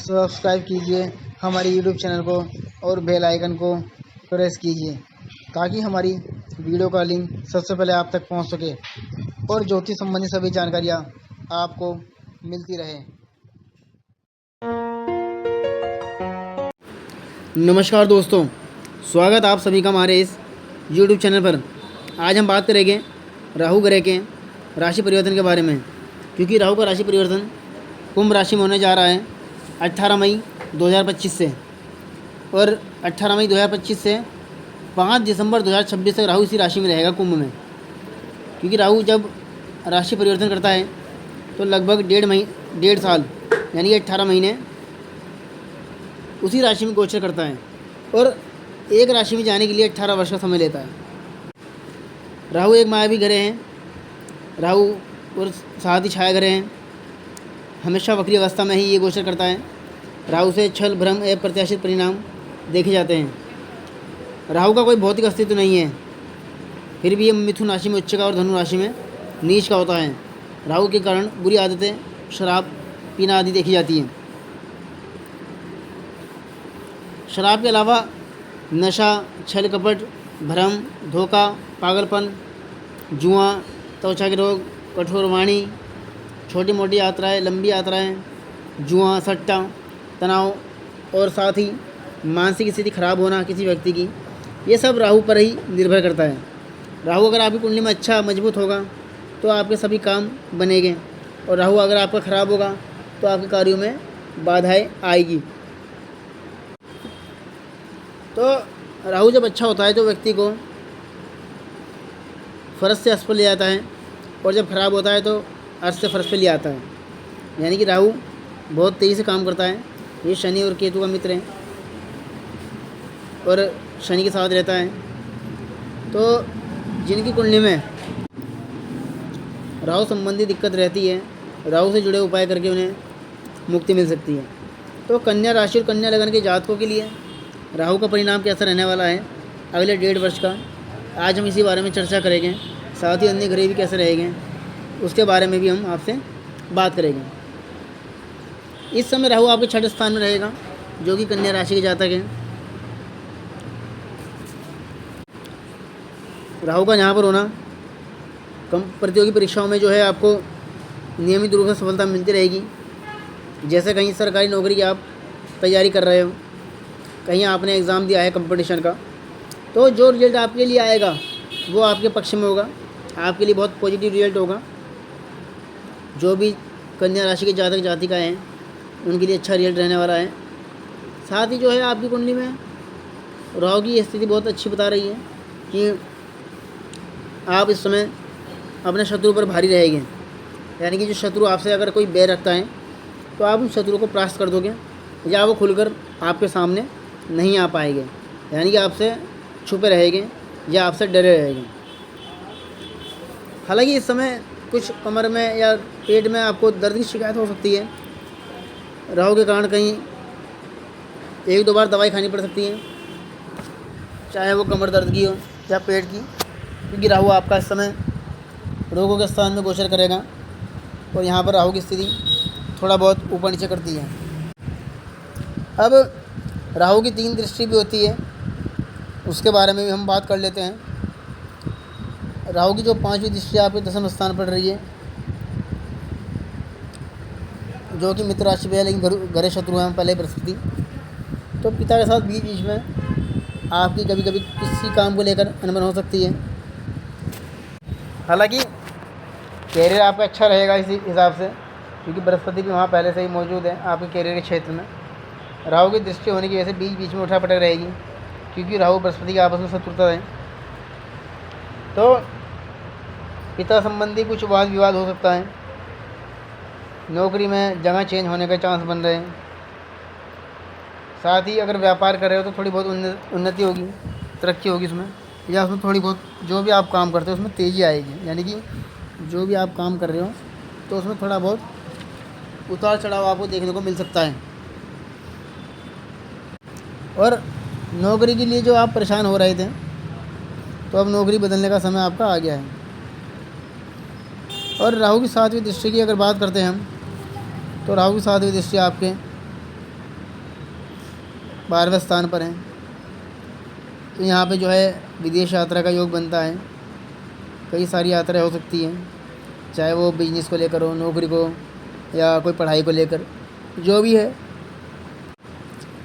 Subscribe कीजिए हमारे YouTube channel को और बेल आइकन को प्रेस कीजिए ताकि हमारी वीडियो का लिंक सबसे पहले आप तक पहुंच सके और ज्योतिष संबंधी सभी जानकारियां आपको मिलती रहे। नमस्कार दोस्तों, स्वागत आप सभी का हमारे इस YouTube चैनल पर। आज हम बात करेंगे राहु ग्रह के राशि परिवर्तन के बारे में, क्योंकि राहु का राशि परिवर्तन कुंभ राशि में होने जा रहा है 18 मई 2025 से, और 18 मई 2025 से 5 दिसंबर 2026 तक राहु इसी राशि में रहेगा कुंभ में। क्योंकि राहु जब राशि परिवर्तन करता है तो लगभग 1.5 साल यानी 18 महीने उसी राशि में गोचर करता है, और एक राशि में जाने के लिए 18 वर्ष का समय लेता है। राहु एक मायावी ग्रह हैं, राहु और साथ ही छाया ग्रह हैं। हमेशा वक्री अवस्था में ही ये गोचर करता है। राहु से छल, भ्रम एवं प्रत्याशित परिणाम देखे जाते हैं। राहु का कोई भौतिक अस्तित्व नहीं है, फिर भी ये मिथुन राशि में उच्च का और धनु राशि में नीच का होता है। राहु के कारण बुरी आदतें, शराब पीना आदि देखी जाती हैं। शराब के अलावा नशा, छल कपट, भ्रम, धोखा, पागलपन, जुआ, त्वचा के रोग, कठोर वाणी, छोटी मोटी यात्राएं, लंबी यात्राएं, जुआ, सट्टा, तनाव और साथ ही मानसिक स्थिति खराब होना किसी व्यक्ति की, ये सब राहु पर ही निर्भर करता है। राहु अगर आपकी कुंडली में अच्छा मजबूत होगा तो आपके सभी काम बनेंगे, और राहु अगर आपका खराब होगा तो आपके कार्यों में बाधाएं आएगी। तो राहु जब अच्छा होता है तो व्यक्ति को फर्श से अर्श पर ले जाता है, और जब खराब होता है तो अर्श से फर्श पर ले आता है। यानी कि राहु बहुत तेज़ी से काम करता है। ये शनि और केतु का मित्र है और शनि के साथ रहता है। तो जिनकी कुंडली में राहु संबंधी दिक्कत रहती है, राहु से जुड़े उपाय करके उन्हें मुक्ति मिल सकती है। तो कन्या राशि और कन्या लगन के जातकों के लिए राहु का परिणाम कैसा रहने वाला है अगले 1.5 वर्ष का, आज हम इसी बारे में चर्चा करेंगे। साथ ही अन्य ग्रह भी कैसे रहेंगे उसके बारे में भी हम आपसे बात करेंगे। इस समय राहु आपके 6ठे स्थान में रहेगा, जो कि कन्या राशि के जातक हैं। राहु का यहाँ पर होना कम प्रतियोगी परीक्षाओं में जो है आपको नियमित रूप से सफलता मिलती रहेगी। जैसे कहीं सरकारी नौकरी की आप तैयारी कर रहे हो, कहीं आपने एग्ज़ाम दिया है कंपटीशन का, तो जो रिजल्ट आपके लिए आएगा वो आपके पक्ष में होगा, आपके लिए बहुत पॉजिटिव रिजल्ट होगा। जो भी कन्या राशि के जातक जातिका हैं उनके लिए अच्छा रिजल्ट रहने वाला है। साथ ही जो है आपकी कुंडली में राहु की स्थिति बहुत अच्छी बता रही है कि आप इस समय अपने शत्रु पर भारी रहेंगे। यानी कि जो शत्रु आपसे अगर कोई बैर रखता है तो आप उन शत्रु को परास्त कर दोगे, या वो खुलकर आपके सामने नहीं आ पाएंगे। यानी कि आपसे छुपे रहेंगे या आपसे डरे रहेंगे। हालांकि इस समय कुछ कमर में या पेट में आपको दर्द की शिकायत हो सकती है। राहु के कारण कहीं 1-2 बार दवाई खानी पड़ सकती है, चाहे वो कमर दर्द की हो या पेट की, क्योंकि राहु आपका इस समय रोगों के स्थान में गोचर करेगा, और यहाँ पर राहु की स्थिति थोड़ा बहुत ऊपर नीचे करती है। अब राहु की 3 दृष्टि भी होती है, उसके बारे में भी हम बात कर लेते हैं। राहु की जो 5वीं दृष्टि आपके 10वें स्थान पर रही है, जो कि मित्र राशि पे है, लेकिन घरे शत्रु हैं पहले बृहस्पति। तो पिता के साथ बीच बीच में आपकी कभी कभी किसी काम को लेकर अनबन हो सकती है। हालांकि कैरियर आपका अच्छा रहेगा इसी हिसाब से, क्योंकि बृहस्पति भी वहाँ पहले से ही मौजूद है आपके कैरियर के क्षेत्र में। राहु की दृष्टि होने की वजह से बीच बीच में उठापटक रहेगी, क्योंकि राहु बृहस्पति के आपस में शत्रुता है। तो पिता संबंधी कुछ वाद विवाद हो सकता है। नौकरी में जगह चेंज होने का चांस बन रहे हैं। साथ ही अगर व्यापार कर रहे हो तो थोड़ी बहुत उन्नति होगी, तरक्की होगी उसमें, या उसमें थोड़ी बहुत जो भी आप काम करते हो उसमें तेज़ी आएगी। यानी कि जो भी आप काम कर रहे हो तो उसमें थोड़ा बहुत उतार चढ़ाव आपको देखने को मिल सकता है। और नौकरी के लिए जो आप परेशान हो रहे थे, तो अब नौकरी बदलने का समय आपका आ गया है। और राहु की 7वीं दृष्टि की अगर बात करते हैं हम, तो राहु की 7वीं दृष्टि आपके 12वें स्थान पर हैं। तो यहाँ पे जो है विदेश यात्रा का योग बनता है। कई सारी यात्राएं हो सकती हैं, चाहे वो बिजनेस को लेकर हो, नौकरी को, या कोई पढ़ाई को लेकर, जो भी है।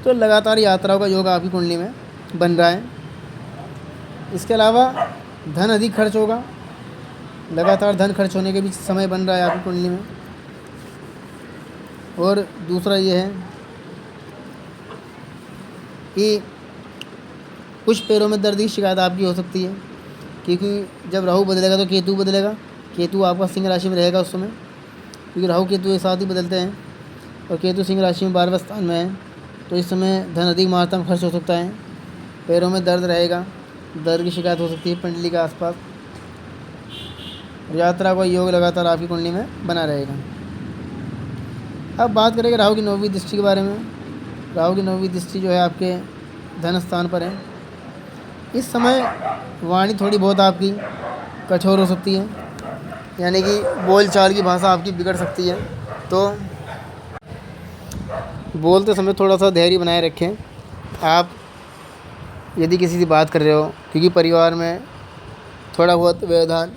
तो लगातार यात्राओं का योग आपकी कुंडली में बन रहा है। इसके अलावा धन अधिक खर्च होगा, लगातार धन खर्च होने के भी समय बन रहा है आपकी कुंडली में। और दूसरा ये है कि कुछ पैरों में दर्द की शिकायत आपकी हो सकती है, क्योंकि जब राहु बदलेगा तो केतु बदलेगा। केतु आपका सिंह राशि में रहेगा उस समय, क्योंकि राहु केतु एक साथ ही बदलते हैं और केतु सिंह राशि में 12वें स्थान में है। तो इस समय धन अधिक मात्रा में खर्च हो सकता है, पैरों में दर्द रहेगा, दर्द की शिकायत हो सकती है पिंडली के आसपास। यात्रा का योग लगातार आपकी कुंडली में बना रहेगा। अब बात करेंगे राहु की 9वीं दृष्टि के बारे में। राहु की 9वीं दृष्टि जो है आपके धन स्थान पर है। इस समय वाणी थोड़ी बहुत आपकी कठोर हो सकती है, यानी कि बोल चाल की भाषा आपकी बिगड़ सकती है। तो बोलते समय थोड़ा सा धैर्य बनाए रखें। आप यदि किसी से बात कर रहे हो, क्योंकि परिवार में थोड़ा बहुत व्यवधान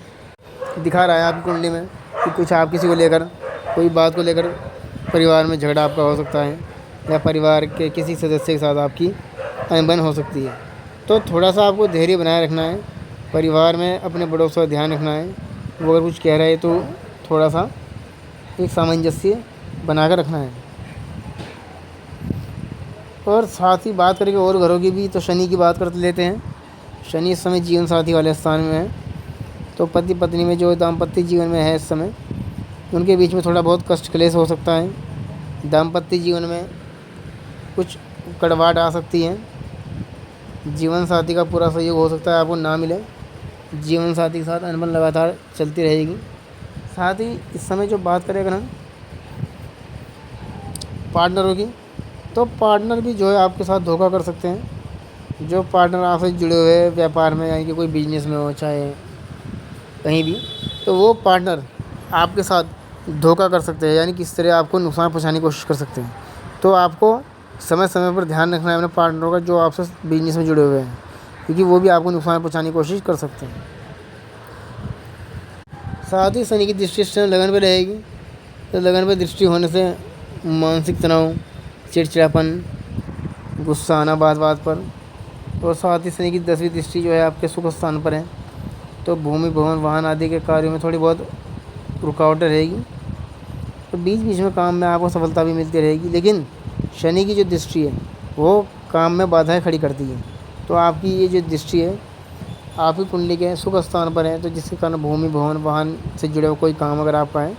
दिखा रहा है आपकी कुंडली में कि कुछ आप किसी को लेकर, कोई बात को लेकर परिवार में झगड़ा आपका हो सकता है, या परिवार के किसी सदस्य के साथ आपकी अनबन हो सकती है। तो थोड़ा सा आपको धैर्य बनाए रखना है, परिवार में अपने बड़ों का ध्यान रखना है। वो अगर कुछ कह रहे हैं तो थोड़ा सा एक सामंजस्य बनाकर रखना है। और साथ ही बात करेंगे और घरों की भी, तो शनि की बात कर लेते हैं। शनि इस समय जीवन साथी वाले स्थान में है। तो पति पत्नी में जो दाम्पत्य जीवन में है इस समय, उनके बीच में थोड़ा बहुत कष्ट क्लेश हो सकता है। दाम्पत्य जीवन में कुछ कड़वाहट आ सकती है। जीवन साथी का पूरा सहयोग हो सकता है आपको ना मिले। जीवन साथी के साथ अनबन लगातार चलती रहेगी। साथ ही इस समय जो बात करें अगर हम पार्टनरों की, तो पार्टनर भी जो है आपके साथ धोखा कर सकते हैं। जो पार्टनर आपसे जुड़े हुए हैं व्यापार में, यानी कि कोई बिजनेस में हो, चाहे कहीं भी, तो वो पार्टनर आपके साथ धोखा कर सकते हैं, यानी किस तरह आपको नुकसान पहुंचाने की कोशिश कर सकते हैं। तो आपको समय समय पर ध्यान रखना है अपने पार्टनरों का, जो आपसे बिजनेस में जुड़े हुए हैं, क्योंकि वो भी आपको नुकसान पहुंचाने की कोशिश कर सकते हैं। साथ ही शनि की दृष्टि इस समय लगन पर रहेगी। तो लगन पर दृष्टि होने से मानसिक तनाव, चिड़चिड़ापन, गुस्सा आना बात बात पर। और साथ ही शनि की 10वीं दृष्टि जो है आपके सुख स्थान पर है। तो भूमि, भवन, वाहन आदि के कार्यों में थोड़ी बहुत रुकावटें रहेगी। तो बीच बीच में काम में आपको सफलता भी मिलती रहेगी, लेकिन शनि की जो दृष्टि है वो काम में बाधाएं खड़ी करती है। तो आपकी ये जो दृष्टि है आपकी कुंडली के सुख स्थान पर है, तो जिसके कारण भूमि, भवन, वाहन से जुड़े हुए कोई काम अगर आप पाएँ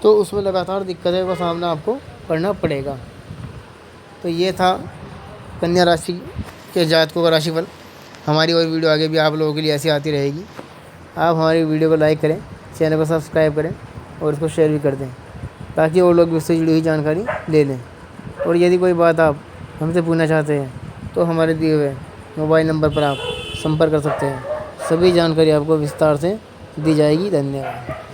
तो उसमें लगातार दिक्कतों का सामना आपको करना पड़ेगा। तो ये था कन्या राशि के जातकों का राशिफल। हमारी और वीडियो आगे भी आप लोगों के लिए ऐसी आती रहेगी। आप हमारी वीडियो को लाइक करें, चैनल को सब्सक्राइब करें और इसको शेयर भी कर दें, ताकि और लोग भी उससे जुड़ी हुई जानकारी ले लें। और यदि कोई बात आप हमसे पूछना चाहते हैं तो हमारे दिए हुए मोबाइल नंबर पर आप संपर्क कर सकते हैं। सभी जानकारी आपको विस्तार से दी जाएगी। धन्यवाद।